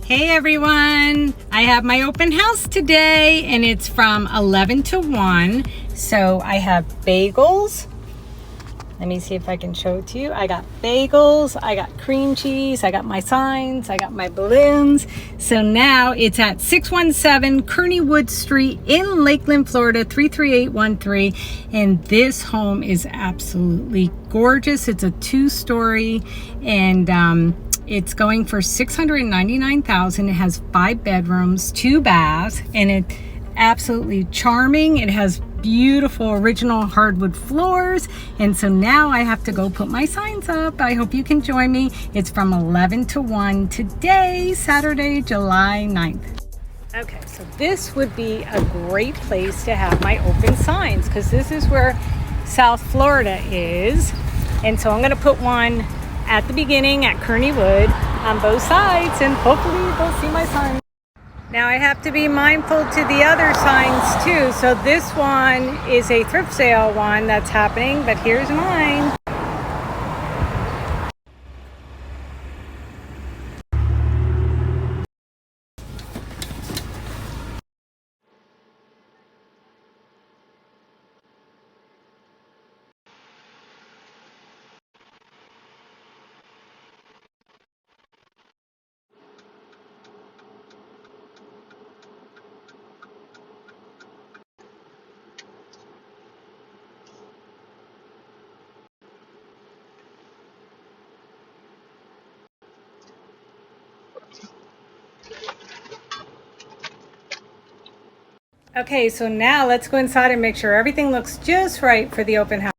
Hey everyone, I have my open house today and it's from 11 to 1. So I have bagels. Let me see if I can show it to you. I got bagels, I got cream cheese, I got my signs, I got my balloons. So now it's at 617 Kearney Wood Street in Lakeland, Florida, 33813. And this home is absolutely gorgeous. It's a 2-story and it's going for $699,000. It has 5 bedrooms, 2 baths, and it's absolutely charming. It has beautiful original hardwood floors. And so now I have to go put my signs up. I hope you can join me. It's from 11 to 1 today, Saturday, July 9th. Okay, so this would be a great place to have my open signs because this is where South Florida is. And so I'm going to put one at the beginning at Kearney Wood on both sides, and hopefully they'll see my sign. Now I have to be mindful to the other signs too. So this one is a thrift sale one that's happening, but here's mine. Okay, so now let's go inside and make sure everything looks just right for the open house.